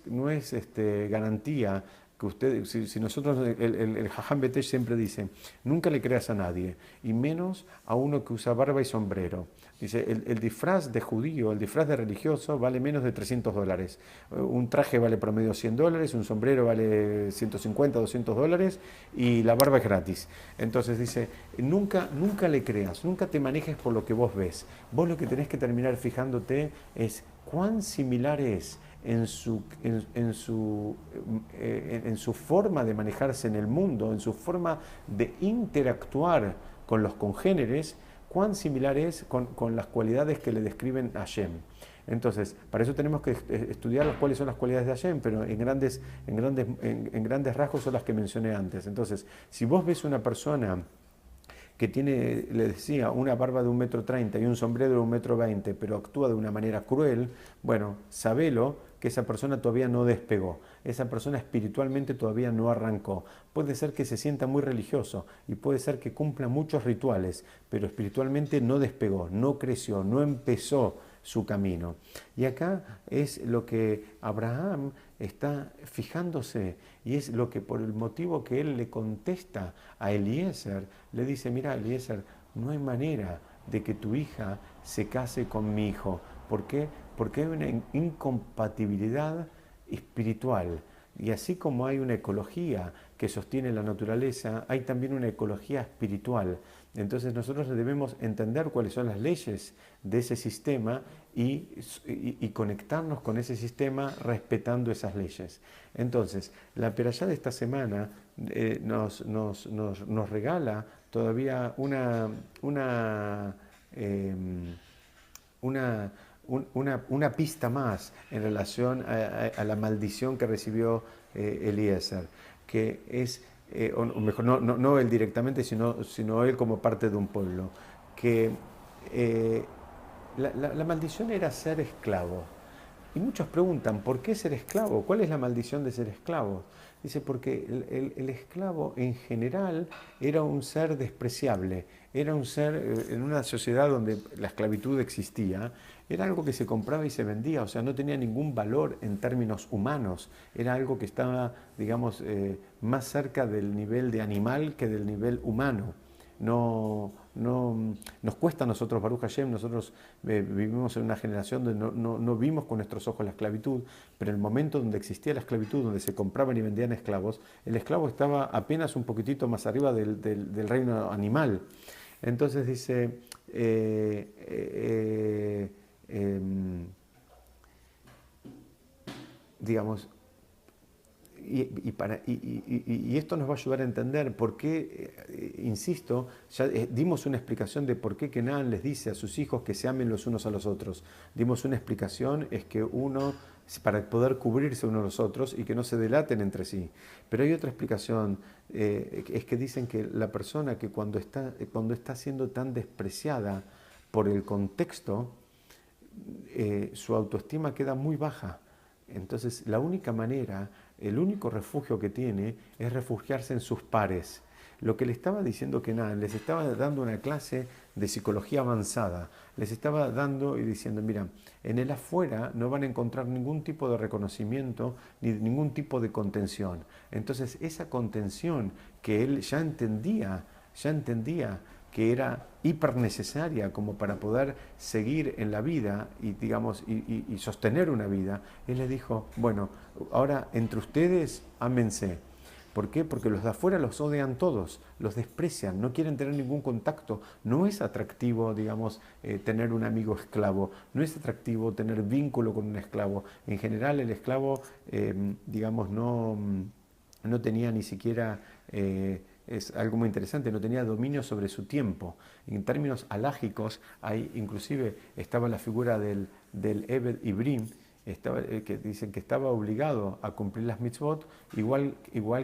Speaker 1: garantía que usted, si nosotros, el Jajam Betesh siempre dice, nunca le creas a nadie, y menos a uno que usa barba y sombrero. Dice, el disfraz de judío, el disfraz de religioso vale menos de $300. Un traje vale promedio $100, un sombrero vale 150, $200 y la barba es gratis. Entonces dice, nunca le creas, nunca te manejes por lo que vos ves. Vos lo que tenés que terminar fijándote es cuán similar es en su forma de manejarse en el mundo, en su forma de interactuar con los congéneres, cuán similar es con las cualidades que le describen a Hashem. Entonces, para eso tenemos que estudiar cuáles son las cualidades de Hashem, pero en grandes rasgos son las que mencioné antes. Entonces, si vos ves una persona que tiene, le decía, una barba de 1,30 m y un sombrero de 1,20 m, pero actúa de una manera cruel, bueno, sabelo que esa persona todavía no despegó, esa persona espiritualmente todavía no arrancó. Puede ser que se sienta muy religioso y puede ser que cumpla muchos rituales, pero espiritualmente no despegó, no creció, no empezó su camino. Y acá es lo que Abraham está fijándose y es lo que por el motivo que él le contesta a Eliezer, le dice, mira Eliezer, no hay manera de que tu hija se case con mi hijo. ¿Por qué? Porque hay una incompatibilidad espiritual. Y así como hay una ecología que sostiene la naturaleza, hay también una ecología espiritual. Entonces nosotros debemos entender cuáles son las leyes de ese sistema y conectarnos con ese sistema respetando esas leyes. Entonces, la perashá de esta semana nos regala todavía una pista más en relación a la maldición que recibió Eliezer, que es, o mejor, no él directamente, sino él como parte de un pueblo, que la maldición era ser esclavo. Y muchos preguntan, ¿por qué ser esclavo? ¿Cuál es la maldición de ser esclavo? Dice, porque el esclavo en general era un ser despreciable, era un ser en una sociedad donde la esclavitud existía, era algo que se compraba y se vendía, o sea, no tenía ningún valor en términos humanos, era algo que estaba, digamos, más cerca del nivel de animal que del nivel humano. Nos cuesta a nosotros, Baruch Hashem, nosotros vivimos en una generación donde no vimos con nuestros ojos la esclavitud, pero en el momento donde existía la esclavitud, donde se compraban y vendían esclavos, el esclavo estaba apenas un poquitito más arriba del reino animal. Entonces dice, digamos, y esto nos va a ayudar a entender por qué, insisto, ya dimos una explicación de por qué Kenan les dice a sus hijos que se amen los unos a los otros. Dimos una explicación, es que uno, para poder cubrirse unos a los otros y que no se delaten entre sí. Pero hay otra explicación, es que dicen que la persona que cuando está siendo tan despreciada por el contexto, su autoestima queda muy baja. Entonces, la única manera, el único refugio que tiene es refugiarse en sus pares. Lo que le estaba diciendo Kenan, les estaba dando una clase de psicología avanzada, les estaba dando y diciendo, mira, en el afuera no van a encontrar ningún tipo de reconocimiento ni ningún tipo de contención. Entonces, esa contención que él ya entendía que era hiper necesaria como para poder seguir en la vida y, digamos, y sostener una vida, él les dijo, bueno, ahora entre ustedes ámense. ¿Por qué? Porque los de afuera los odian todos, los desprecian, no quieren tener ningún contacto. No es atractivo, digamos, tener un amigo esclavo, no es atractivo tener vínculo con un esclavo. En general el esclavo, digamos, no tenía ni siquiera... es algo muy interesante, no tenía dominio sobre su tiempo. En términos halágicos, inclusive estaba la figura del Eved Ibrim, que dicen que estaba obligado a cumplir las mitzvot igual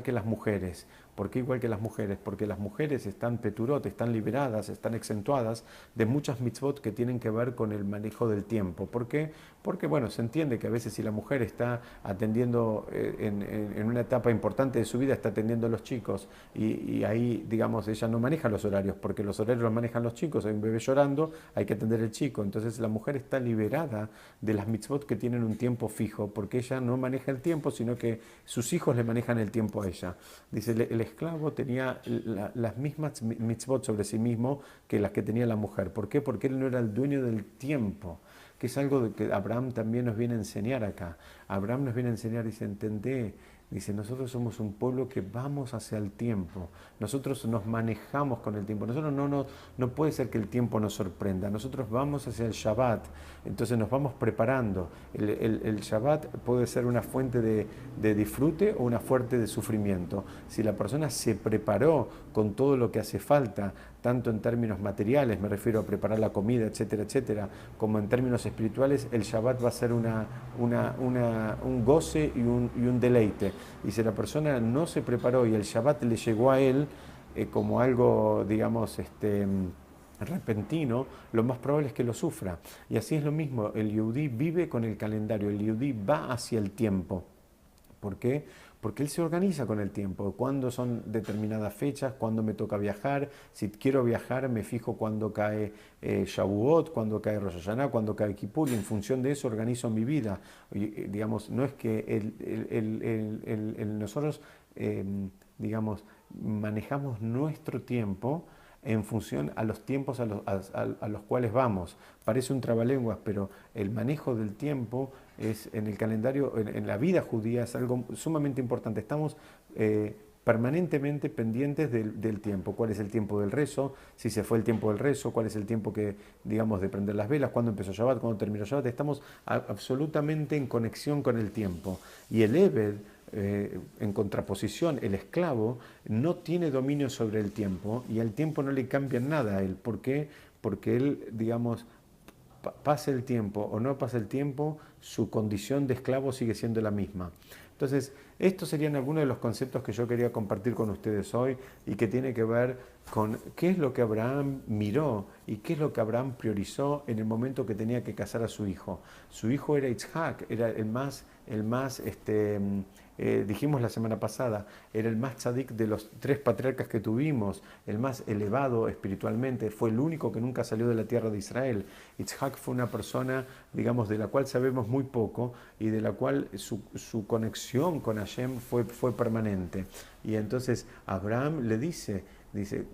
Speaker 1: que las mujeres. ¿Por qué igual que las mujeres? Porque las mujeres están peturot, están liberadas, están exentuadas de muchas mitzvot que tienen que ver con el manejo del tiempo. ¿Por qué? Porque, bueno, se entiende que a veces si la mujer está atendiendo en una etapa importante de su vida, está atendiendo a los chicos y ahí, digamos, ella no maneja los horarios, porque los horarios los manejan los chicos, hay un bebé llorando, hay que atender al chico. Entonces la mujer está liberada de las mitzvot que tienen un tiempo fijo, porque ella no maneja el tiempo, sino que sus hijos le manejan el tiempo a ella. Dice, el esclavo tenía las mismas mitzvot sobre sí mismo que las que tenía la mujer. ¿Por qué? Porque él no era el dueño del tiempo, que es algo de que Abraham también nos viene a enseñar acá. Abraham nos viene a enseñar, dice, entendé, dice, nosotros somos un pueblo que vamos hacia el tiempo, nosotros nos manejamos con el tiempo, nosotros no puede ser que el tiempo nos sorprenda, nosotros vamos hacia el Shabbat, entonces nos vamos preparando. El Shabbat puede ser una fuente de disfrute o una fuente de sufrimiento. Si la persona se preparó con todo lo que hace falta, tanto en términos materiales, me refiero a preparar la comida, etcétera, etcétera, como en términos espirituales, el Shabbat va a ser un goce y un deleite. Y si la persona no se preparó y el Shabbat le llegó a él como algo, digamos, repentino, lo más probable es que lo sufra. Y así es lo mismo, el Yehudí vive con el calendario, el Yehudí va hacia el tiempo. ¿Por qué? Porque él se organiza con el tiempo, cuándo son determinadas fechas, cuándo me toca viajar, si quiero viajar me fijo cuándo cae Shavuot, cuándo cae Rosh Hashanah, cuándo cae Kippur, y en función de eso organizo mi vida. Digamos, no es que nosotros, digamos, manejamos nuestro tiempo en función a los tiempos a los cuales vamos. Parece un trabalenguas, pero el manejo del tiempo es en el calendario, en la vida judía es algo sumamente importante. Estamos permanentemente pendientes del tiempo. ¿Cuál es el tiempo del rezo? Si se fue el tiempo del rezo, ¿cuál es el tiempo que, digamos, de prender las velas? ¿Cuándo empezó Shabbat? ¿Cuándo terminó Shabbat? Estamos absolutamente en conexión con el tiempo. Y el Eved, en contraposición, el esclavo no tiene dominio sobre el tiempo y al tiempo no le cambia nada a él. ¿Por qué? Porque él, digamos, pase el tiempo o no pase el tiempo, su condición de esclavo sigue siendo la misma. Entonces, estos serían algunos de los conceptos que yo quería compartir con ustedes hoy y que tiene que ver con qué es lo que Abraham miró y qué es lo que Abraham priorizó en el momento que tenía que casar a su hijo. Su hijo era Isaac, era dijimos la semana pasada, era el más tzadik de los tres patriarcas que tuvimos, el más elevado espiritualmente, fue el único que nunca salió de la tierra de Israel. Isaac fue una persona, digamos, de la cual sabemos muy poco y de la cual su conexión con Hashem fue permanente. Y entonces Abraham le dice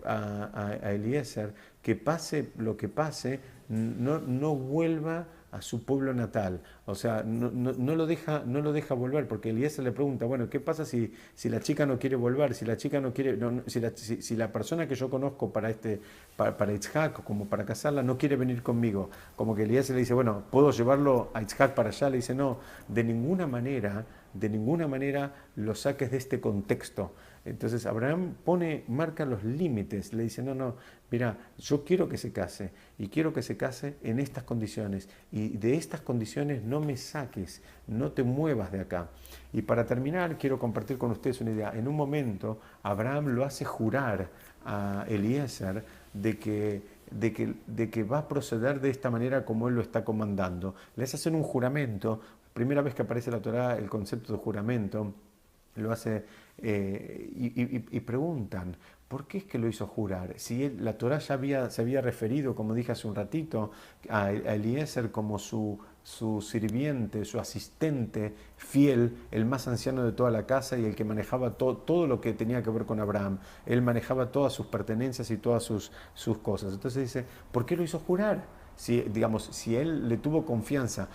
Speaker 1: a Eliezer que pase lo que pase, no vuelva a su pueblo natal, o sea, no lo deja volver, porque Eliezer le pregunta, bueno, ¿qué pasa si la chica no quiere volver, si la chica no quiere, si la persona que yo conozco para Itzhak, como para casarla, no quiere venir conmigo? Como que Eliezer le dice, bueno, ¿puedo llevarlo a Itzhak para allá? Le dice, no, de ninguna manera lo saques de este contexto. Entonces Abraham marca los límites, le dice, no, mira, yo quiero que se case y quiero que se case en estas condiciones y de estas condiciones no me saques, no te muevas de acá. Y para terminar quiero compartir con ustedes una idea. En un momento Abraham lo hace jurar a Eliezer de que va a proceder de esta manera como él lo está comandando. Les hacen un juramento, primera vez que aparece en la Torá el concepto de juramento, lo hace y preguntan, ¿por qué es que lo hizo jurar? Si la Torá ya se había referido, como dije hace un ratito, a Eliezer como su sirviente, su asistente fiel, el más anciano de toda la casa y el que manejaba todo lo que tenía que ver con Abraham. Él manejaba todas sus pertenencias y todas sus cosas. Entonces dice, ¿por qué lo hizo jurar? Si él le tuvo confianza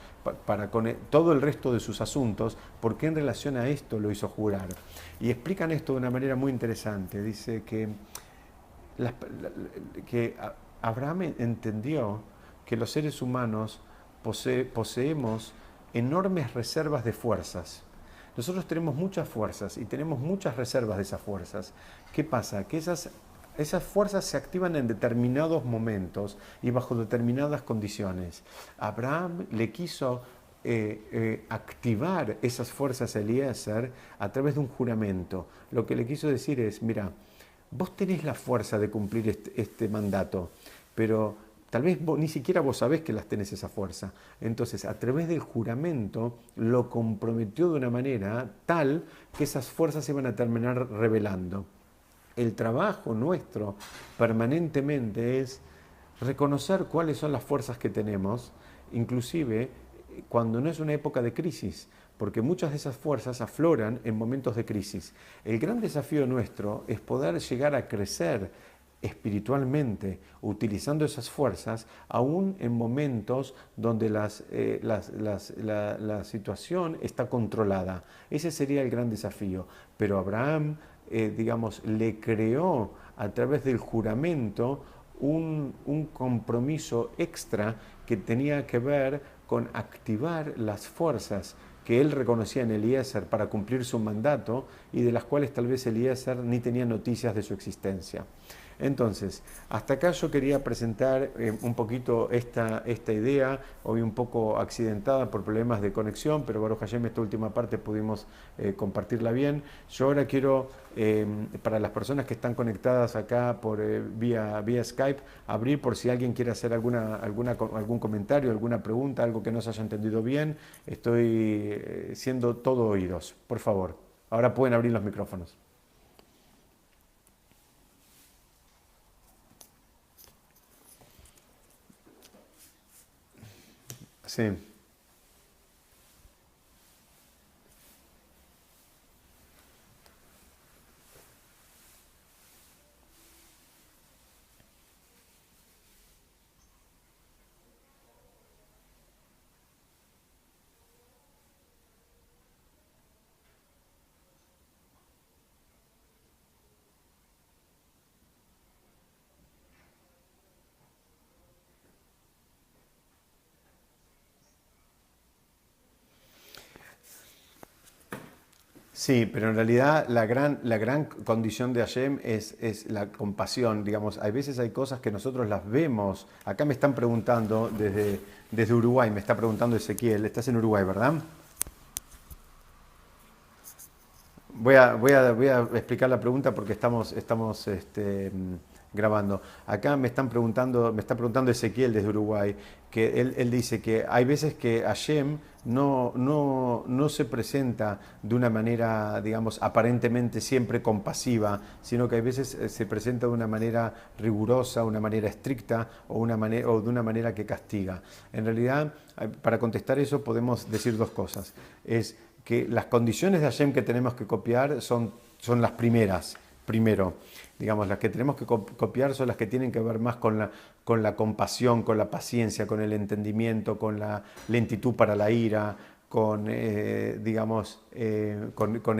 Speaker 1: para con todo el resto de sus asuntos, ¿por qué en relación a esto lo hizo jurar? Y explican esto de una manera muy interesante. Dice que Abraham entendió que los seres humanos poseemos enormes reservas de fuerzas. Nosotros tenemos muchas fuerzas y tenemos muchas reservas de esas fuerzas. ¿Qué pasa? Que esas fuerzas se activan en determinados momentos y bajo determinadas condiciones. Abraham le quiso activar esas fuerzas a Eliezer a través de un juramento. Lo que le quiso decir es, mira, vos tenés la fuerza de cumplir este mandato, pero tal vez ni siquiera vos sabés que las tenés esa fuerza. Entonces, a través del juramento, lo comprometió de una manera tal que esas fuerzas se iban a terminar revelando. El trabajo nuestro permanentemente es reconocer cuáles son las fuerzas que tenemos, inclusive cuando no es una época de crisis, porque muchas de esas fuerzas afloran en momentos de crisis. El gran desafío nuestro es poder llegar a crecer espiritualmente utilizando esas fuerzas, aún en momentos donde la situación está controlada. Ese sería el gran desafío. Pero Abraham, le creó a través del juramento un compromiso extra que tenía que ver con activar las fuerzas que él reconocía en Eliezer para cumplir su mandato y de las cuales tal vez Eliezer ni tenía noticias de su existencia. Entonces, hasta acá yo quería presentar un poquito esta idea, hoy un poco accidentada por problemas de conexión, pero Baruch Hashem, esta última parte pudimos compartirla bien. Yo ahora quiero, para las personas que están conectadas acá vía Skype, abrir por si alguien quiere hacer algún comentario, alguna pregunta, algo que no se haya entendido bien. Estoy siendo todo oídos, por favor. Ahora pueden abrir los micrófonos. Sí. Sí, pero en realidad la gran condición de Hashem es la compasión. Digamos, hay veces hay cosas que nosotros las vemos. Acá me están preguntando desde Uruguay, me está preguntando Ezequiel. Estás en Uruguay, ¿verdad? Voy a explicar la pregunta porque estamos grabando. Acá me está preguntando Ezequiel desde Uruguay, que él dice que hay veces que Hashem no se presenta de una manera, digamos, aparentemente siempre compasiva, sino que hay veces se presenta de una manera rigurosa, una manera estricta o de una manera que castiga. En realidad, para contestar eso podemos decir dos cosas. Es que las condiciones de Hashem que tenemos que copiar son las primeras, primero. Digamos, las que tenemos que copiar son las que tienen que ver más con la compasión, con la paciencia, con el entendimiento, con la lentitud para la ira, con el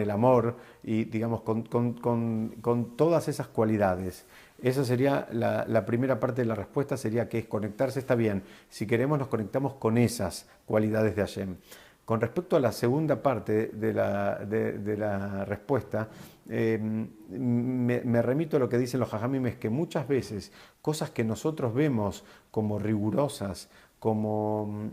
Speaker 1: amor y, digamos, con todas esas cualidades. Esa sería la primera parte de la respuesta, sería que es conectarse, está bien. Si queremos nos conectamos con esas cualidades de Hashem. Con respecto a la segunda parte de la respuesta, me remito a lo que dicen los Jajamim, es que muchas veces cosas que nosotros vemos como rigurosas, como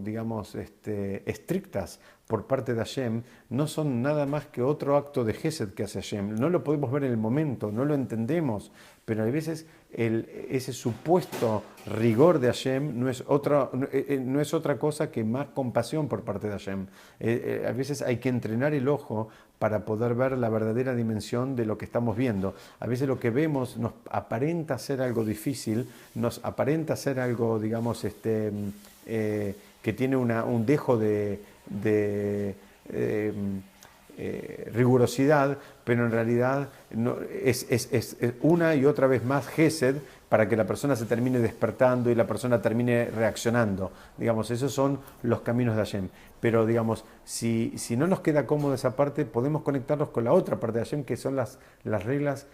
Speaker 1: digamos, estrictas por parte de Hashem, no son nada más que otro acto de Gesed que hace Hashem. No lo podemos ver en el momento, no lo entendemos, pero a veces ese supuesto rigor de Hashem no es otra cosa que más compasión por parte de Hashem. A veces hay que entrenar el ojo para poder ver la verdadera dimensión de lo que estamos viendo. A veces lo que vemos nos aparenta ser algo difícil, nos aparenta ser algo, digamos, que tiene un dejo de rigurosidad, pero en realidad es una y otra vez más Gesed para que la persona se termine despertando y la persona termine reaccionando. Digamos, esos son los caminos de Hashem. Pero, digamos, si no nos queda cómodo esa parte, podemos conectarnos con la otra parte de Hashem, que son las reglas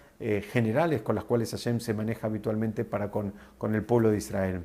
Speaker 1: generales con las cuales Hashem se maneja habitualmente para con el pueblo de Israel.